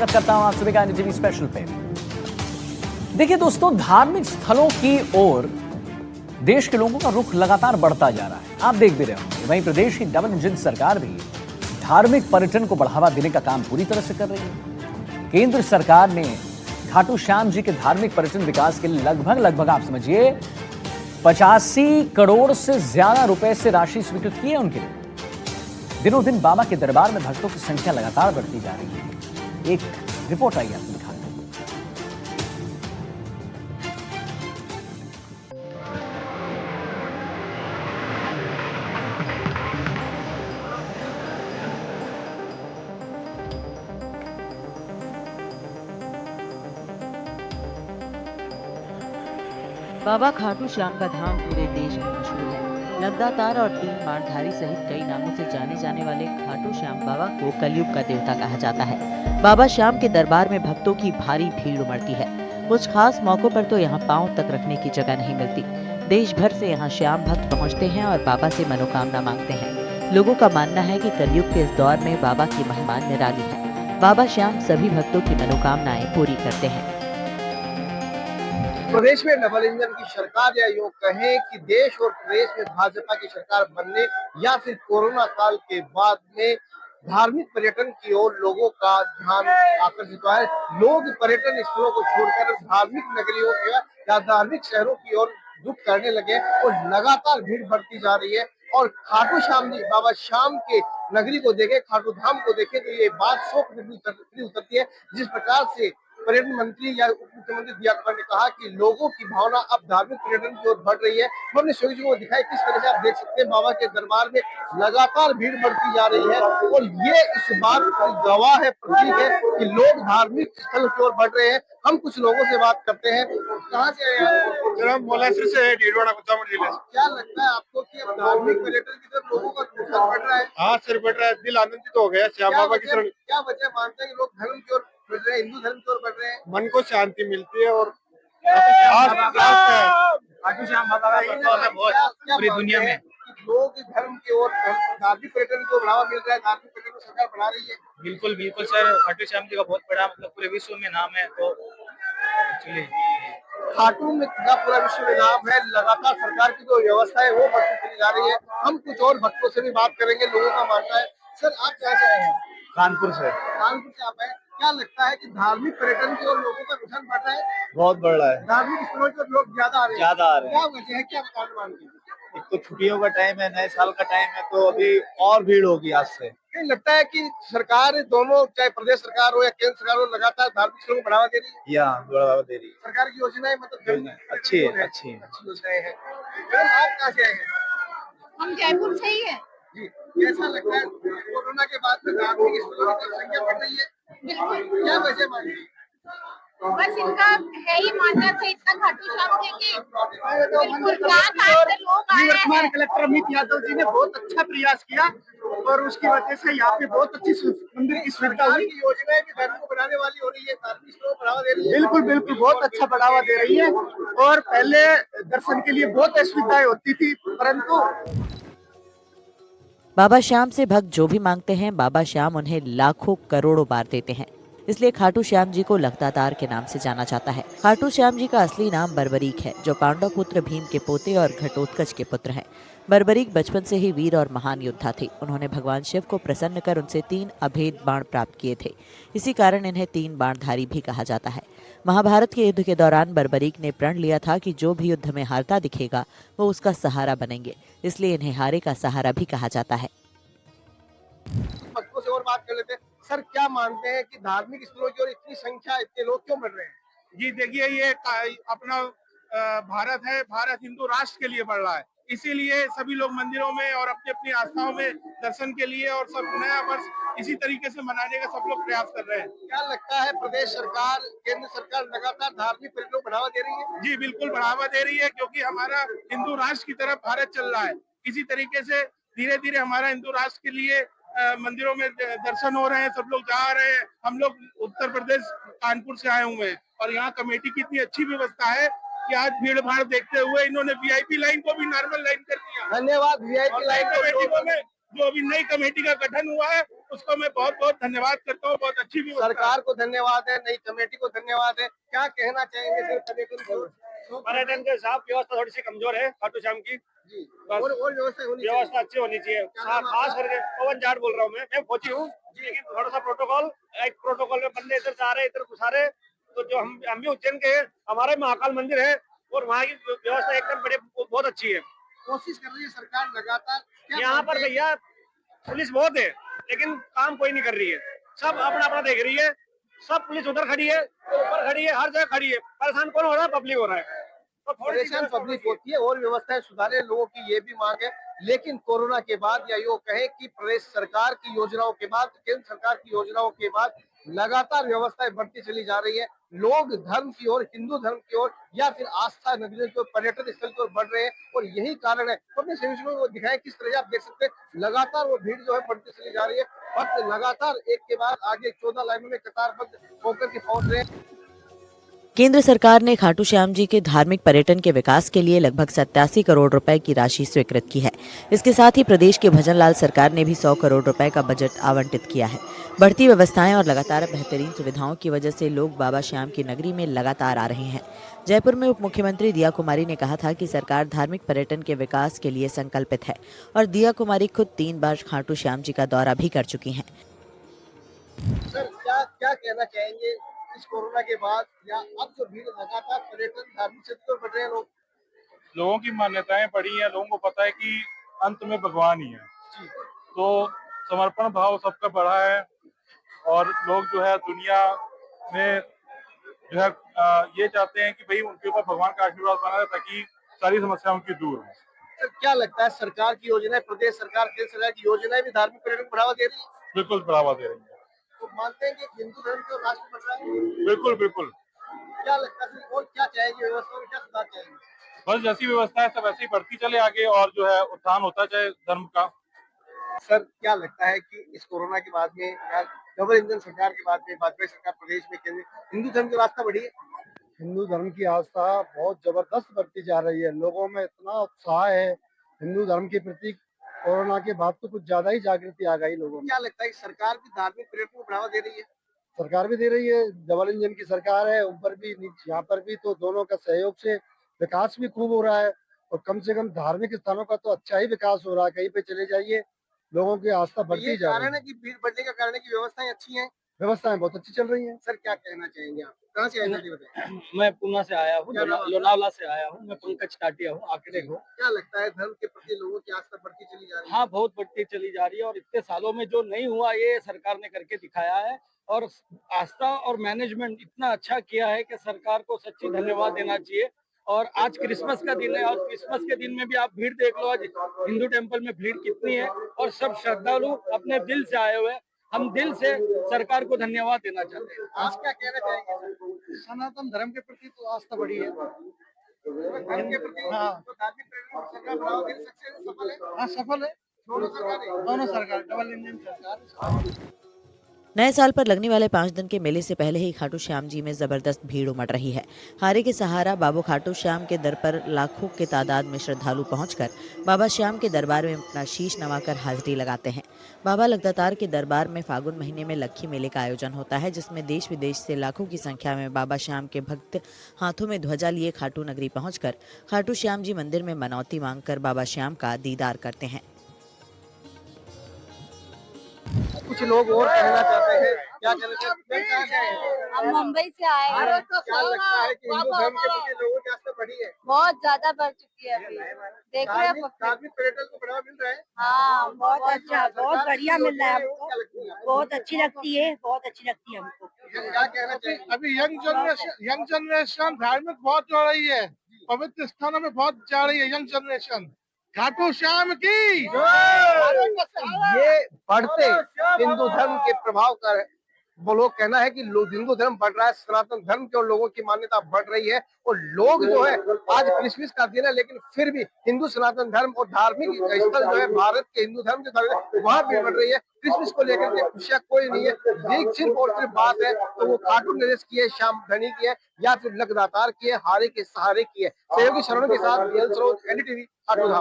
स्वागत करता हूं आप सभी का एनटीवी स्पेशल पे। देखिए दोस्तों, धार्मिक स्थलों की ओर देश के लोगों का रुख लगातार बढ़ता जा रहा है। आप देख भी रहे होंगे। वहीं प्रदेश की डबल इंजन सरकार भी धार्मिक पर्यटन को बढ़ावा देने का काम पूरी तरह से कर रही है। केंद्र सरकार ने खाटू श्याम जी के धार्मिक पर्यटन विकास के लिए लगभग आप समझिए 85 करोड़ से ज्यादा रुपए से राशि स्वीकृत की है उनके लिए। दिनों दिन बाबा के दरबार में भक्तों की संख्या लगातार बढ़ती जा रही है। एक रिपोर्ट आई आपको दिखाते हैं। बाबा खाटू श्याम का धाम पूरे देश में मशहूर है। लगातार और 3 बाणधारी सहित कई नामों से जाने जाने वाले खाटू श्याम बाबा को कलयुग का देवता कहा जाता है। बाबा श्याम के दरबार में भक्तों की भारी भीड़ उमड़ती है। कुछ खास मौकों पर तो यहाँ पांव तक रखने की जगह नहीं मिलती। देश भर से यहाँ श्याम भक्त पहुँचते हैं और बाबा से मनोकामना मांगते हैं। लोगों का मानना है कि कलयुग के इस दौर में बाबा की महिमा निराली है। बाबा श्याम सभी भक्तों की मनोकामनाएं पूरी करते हैं। प्रदेश में डबल इंजन की सरकार या यूं कहें कि देश और प्रदेश में भाजपा की सरकार बनने या फिर कोरोना काल के बाद में धार्मिक पर्यटन की ओर लोगों का ध्यान आकर्षित हुआ है। लोग पर्यटन स्थलों को छोड़कर धार्मिक नगरियों या धार्मिक शहरों की ओर रुख करने लगे और लगातार भीड़ बढ़ती जा रही है। और खाटू श्याम जी बाबा श्याम के नगरी को देखे, खाटू धाम को देखे तो ये बात 100% उतरती है। जिस प्रकार से पर्यटन मंत्री या उप मुख्यमंत्री दिया ने कहा कि लोगों की भावना अब धार्मिक पर्यटन की ओर बढ़ रही है। हमने शोजी को दिखाया किस तरह से आप देख सकते हैं बाबा के दरबार में लगातार भीड़ बढ़ती जा रही है और ये इस बात की गवाह है, प्रतीक है कि लोग धार्मिक स्थल की ओर बढ़ रहे हैं। हम कुछ लोगों से बात करते हैं। कहाँ से आए आप? मोलासिर से है, डीडवाड़ा कुचामन जिले से। क्या लगता है आपको कि अब धार्मिक पर्यटन की तरफ लोगों का रुझान बढ़ रहा है? हाँ सर, बढ़ रहा है। दिल आनंदित हो गया श्याम बाबा की शरण। क्या वजह मानते हैं कि लोग धर्म की ओर बढ़ रहे हैं, हिंदू धर्म की ओर बढ़ रहे हैं? मन को शांति मिलती है और खाटू श्याम बाबा का प्रभाव है बहुत पूरी दुनिया में। लोग धर्म की ओर धार्मिक पर्यटन को बढ़ावा मिल रहा है, धार्मिक पर्यटन को सरकार बढ़ा रही है। बिल्कुल बिल्कुल सर, खाटू श्याम जी का बहुत बड़ा मतलब पूरे विश्व में नाम है। तो एक्चुअली खाटू में का पूरा विश्व में नाम है। लगातार सरकार की जो व्यवस्था है वो बढ़ती चली जा रही है। हम कुछ और भक्तों से भी बात करेंगे। लोगों का मानना है। सर आप क्या से आए हैं? कानपुर से। कानपुर से आप आए। क्या लगता है कि धार्मिक पर्यटन की ओर लोगों का रुझान बढ़ रहा है? बहुत बढ़ रहा है। धार्मिक स्थलों की ओर लोग ज्यादा आ रहे हैं। क्या वजह है, क्या कारण मानते हैं? एक तो छुट्टियों का टाइम है, नए साल का टाइम है, तो अभी और भीड़ होगी आज से। नहीं लगता है कि सरकार दोनों, चाहे प्रदेश सरकार हो या केंद्र सरकार हो, लगातार धार्मिक स्थलों को बढ़ावा दे रही है? बढ़ावा दे रही है। सरकार की योजनाएं मतलब अच्छी है, अच्छी योजनाएं हैं। आप कहाँ से आए हैं? हम जयपुर से ही है। जी, कैसा लगता है कोरोना के बाद में धार्मिक स्थलों की संख्या बढ़ रही है? बिल्कुल, क्या वजह मानती है? बस इनका है ही मान्यता है इतना खाटू श्याम जी की। बिल्कुल कहाँ से लोग आए हैं। कलेक्टर अमित यादव जी ने बहुत अच्छा प्रयास किया और उसकी वजह से यहाँ पे बहुत अच्छी मंदिर की सुविधा हुई। योजनाएं भी धर्म को बढ़ाने वाली हो रही है, धार्मिक स्थलों को बढ़ावा दे रही है। बिल्कुल बिल्कुल, बहुत अच्छा बढ़ावा दे रही है। और पहले दर्शन के लिए बहुत असुविधाएं होती थी, परंतु बाबा श्याम से भक्त जो भी मांगते हैं बाबा श्याम उन्हें लाखों करोड़ों बार देते हैं। इसलिए खाटू श्याम जी को लखदातार के नाम से जाना जाता है। खाटू श्याम जी का असली नाम बर्बरीक है, जो पांडव पुत्र भीम के पोते और घटोत्कच के पुत्र हैं। बर्बरीक बचपन से ही वीर और महान योद्धा थे। उन्होंने भगवान शिव को प्रसन्न कर उनसे 3 अभेद बाण प्राप्त किए थे। इसी कारण इन्हें 3 बाणधारी भी कहा जाता है। महाभारत के युद्ध के दौरान बर्बरीक ने प्रण लिया था कि जो भी युद्ध में हारता दिखेगा वो उसका सहारा बनेंगे, इसलिए इन्हें हारे का सहारा भी कहा जाता है। भक्तों से और बात कर लेते हैं। सर क्या मानते हैं कि धार्मिक स्थलों की ओर इतनी संख्या, इतने लोग क्यों बढ़ रहे हैं? जी देखिए, ये अपना भारत है, भारत हिंदू राष्ट्र के लिए बढ़ रहा है। इसीलिए सभी लोग मंदिरों में और अपनी अपनी आस्थाओं में दर्शन के लिए और सब नया वर्ष इसी तरीके से मनाने का सब लोग प्रयास कर रहे हैं। क्या लगता है प्रदेश सरकार, केंद्र सरकार लगातार धार्मिक पर्यटन को बढ़ावा दे रही है? जी बिल्कुल बढ़ावा दे रही है, क्योंकि हमारा हिंदू राष्ट्र की तरफ भारत चल रहा है। इसी तरीके से धीरे धीरे हमारा हिंदू राष्ट्र के लिए मंदिरों में दर्शन हो रहे हैं, सब लोग जा रहे हैं। हम लोग उत्तर प्रदेश कानपुर से आए हुए हैं और यहाँ कमेटी की इतनी अच्छी व्यवस्था है कि आज भीड़ भाड़ देखते हुए इन्होंने वीआईपी लाइन को भी नॉर्मल लाइन कर दिया। धन्यवाद। वीआईपी लाइन कमेटी को में जो अभी नई कमेटी का गठन हुआ है उसको मैं बहुत बहुत धन्यवाद करता हूँ। बहुत अच्छी व्यवस्था है। सरकार को धन्यवाद है, नई कमेटी को धन्यवाद है। क्या कहना चाहेंगे सर पर्यटन को? पर्यटन के साथ व्यवस्था थोड़ी सी कमजोर है खाटू श्याम की। जी, बस और व्यवस्था होनी चाहिए। व्यवस्था अच्छी होनी चाहिए। खास करके पवन जाट बोल रहा हूँ मैं फौजी हूँ, लेकिन थोड़ा सा प्रोटोकॉल में बंदे इधर से आ रहे इधर घुसा रहे, तो जो हम भी उज्जैन के हैं, हमारा महाकाल मंदिर है और वहाँ की व्यवस्था एकदम बहुत अच्छी है। कोशिश कर रही है सरकार लगातार। क्या यहाँ पर मानते हैं? भैया पुलिस बहुत है, लेकिन काम कोई नहीं कर रही है। सब अपना अपना देख रही है। सब पुलिस उधर खड़ी है, ऊपर खड़ी है, हर जगह खड़ी है। परेशान कौन हो रहा है? पब्लिक हो रहा है। तो थोड़ी सी परेशान पब्लिक होती है और व्यवस्थाएं सुधारे, लोगों की ये भी मांग है। लेकिन कोरोना के बाद या यूँ कहें कि प्रदेश सरकार की योजनाओं के बाद, केंद्र सरकार की योजनाओं के बाद लगातार व्यवस्थाएं बढ़ती चली जा रही है। लोग धर्म की ओर, हिंदू धर्म की ओर या फिर आस्था नगरियों की ओर, पर्यटन स्थल की ओर बढ़ रहे हैं और यही कारण है। तो अपने सभी को दिखाएं किस तरह आप देख सकते हैं लगातार वो भीड़ जो है बढ़ती चली जा रही है। भक्त लगातार एक के बाद आगे 14 लाइनों में कतारबद्ध होकर के पहुंच रहे हैं। केंद्र सरकार ने खाटू श्याम जी के धार्मिक पर्यटन के विकास के लिए लगभग 87 करोड़ रुपए की राशि स्वीकृत की है। इसके साथ ही प्रदेश के भजनलाल सरकार ने भी 100 करोड़ रुपए का बजट आवंटित किया है। बढ़ती व्यवस्थाएं और लगातार बेहतरीन सुविधाओं की वजह से लोग बाबा श्याम की नगरी में लगातार आ रहे हैं। जयपुर में उप मुख्यमंत्री दिया कुमारी ने कहा था कि सरकार धार्मिक पर्यटन के विकास के लिए संकल्पित है और दिया कुमारी खुद 3 बार खाटू श्याम जी का दौरा भी कर चुकी हैं। सर क्या क्या कहना चाहेंगे इस कोरोना के बाद या अब जो भीड़ लगातार पर्यटन धार्मिक क्षेत्र पर बढ़ रहे हैं लोगों की मान्यताएं बढ़ी हैं। लोगों को पता है कि अंत में भगवान ही है, तो समर्पण भाव सबका बढ़ा है और लोग जो है दुनिया में जो है ये चाहते हैं कि भाई उनके ऊपर भगवान का आशीर्वाद बना रहे ताकि सारी समस्या उनकी दूर हो। सर क्या लगता है सरकार की योजनाएं, प्रदेश सरकार, केंद्र सरकार की योजनाएं भी धार्मिक पर्यटन को बढ़ावा दे रही है? बिल्कुल बढ़ावा दे रही है। तो मानते हैं कि हिंदू धर्म को राष्ट्र बन रहा है? बिल्कुल बिल्कुल। क्या लगता है और क्या चाहेंगे व्यवस्था में, क्या सुधार चाहेंगे? बस जैसी व्यवस्था है सब ऐसे ही बढ़ती चले आगे और जो है उत्थान होता जाए धर्म का। सर क्या लगता है कि इस कोरोना के बाद में या डबल इंजन सरकार के बाद में वाजपेयी सरकार प्रदेश में केंद्र हिंदू धर्म की रास्ता बढ़ी है? हिंदू धर्म की आस्था बहुत जबरदस्त बढ़ती जा रही है। लोगों में इतना उत्साह है हिंदू धर्म के प्रति। कोरोना के बाद तो कुछ ज्यादा ही जागृति आ गई लोगों में। क्या लगता है कि सरकार भी धार्मिक पर्यटन को बढ़ावा दे रही है? सरकार भी दे रही है, डबल इंजन की सरकार है, ऊपर भी यहाँ पर भी, तो दोनों का सहयोग से विकास भी खूब हो रहा है और कम से कम धार्मिक स्थानों का तो अच्छा ही विकास हो रहा है। कहीं पे चले जाइए लोगों की आस्था बढ़ती जा रही कारण है कि भीड़ बढ़ने का कारण है कि व्यवस्थाएं अच्छी हैं। व्यवस्थाएं बहुत अच्छी चल रही हैं। सर क्या कहना चाहेंगे आप? कहाँ से आए हैं बताइए? मैं पूना से आया हूँ, लोनावला से आया हूँ। मैं पंकज टाटिया हूँ, आके देखो। क्या लगता है धर्म के प्रति लोगों की आस्था बढ़ती चली जा रही है? हाँ, बहुत बढ़ती चली जा रही है और इतने सालों में जो नहीं हुआ ये सरकार ने करके दिखाया है और आस्था और मैनेजमेंट इतना अच्छा किया है कि सरकार को सच्ची धन्यवाद देना चाहिए। और आज क्रिसमस का दिन है और क्रिसमस के दिन में भी आप भीड़ देख लो, आज हिंदू टेम्पल में भीड़ कितनी है और सब श्रद्धालु अपने दिल से आए हुए हैं। हम दिल से सरकार को धन्यवाद देना चाहते हैं। आप क्या कहना चाहेंगे? सनातन धर्म के प्रति तो आस्था बढ़ी है। धर्म के प्रति तो धार्मिक पर्यटन को सरकार बढ़ावा दे सकती है, सफल है? हाँ सफल है, दोनों सरकार डबल इंजन सरकार। नए साल पर लगने वाले 5 दिन के मेले से पहले ही खाटू श्याम जी में जबरदस्त भीड़ उमड़ रही है। हारे के सहारा बाबू खाटू श्याम के दर पर लाखों के तादाद में श्रद्धालु पहुंचकर बाबा श्याम के दरबार में अपना शीश नवाकर हाजिरी लगाते हैं। बाबा लगदातार के दरबार में फागुन महीने में लक्खी मेले का आयोजन होता है, जिसमें देश विदेश से लाखों की संख्या में बाबा श्याम के भक्त हाथों में ध्वजा लिए खाटू नगरी पहुंचकर खाटू श्याम जी मंदिर में मनौती मांगकर बाबा श्याम का दीदार करते हैं। कुछ लोग और कहना चाहते हैं, क्या कहना चाहते हैं? हम मुंबई से आए हैं। क्या लगता है कि हिंदू धर्म के प्रति लोगों की आस्था बढ़ी है? बहुत ज्यादा बढ़ चुकी है अभी। देख रहे हैं धार्मिक पर्यटन को बढ़ावा मिल रहा है? हाँ, बहुत अच्छा, बहुत बढ़िया मिल रहा है हमको। क्या लगती है? बहुत अच्छी लगती है, बहुत अच्छी लगती है हमको। क्या कहना चाहिए? अभी यंग जनरेशन धार्मिक बहुत जा रही है, पवित्र स्थानों में बहुत जा रही है यंग जनरेशन। खाटू श्याम की ये बढ़ते हिंदू धर्म के प्रभाव का वो लोग कहना है कि हिंदू धर्म बढ़ रहा है, सनातन धर्म के और लोगों की मान्यता बढ़ रही है और लोग जो है आज क्रिसमस का दिन है लेकिन फिर भी हिंदू सनातन धर्म और धार्मिक स्थल जो है भारत के हिंदू धर्म के धर्म वहां भी बढ़ रही है। क्रिसमस को लेकर के खुशियां कोई नहीं है, सिर्फ और सिर्फ बात है तो वो खाटू नरेश की है, श्याम धनी की है या फिर लगदातार की है, हारे के सहारे की है। सहयोगी शरणों के साथ NDTV खाटू धाम।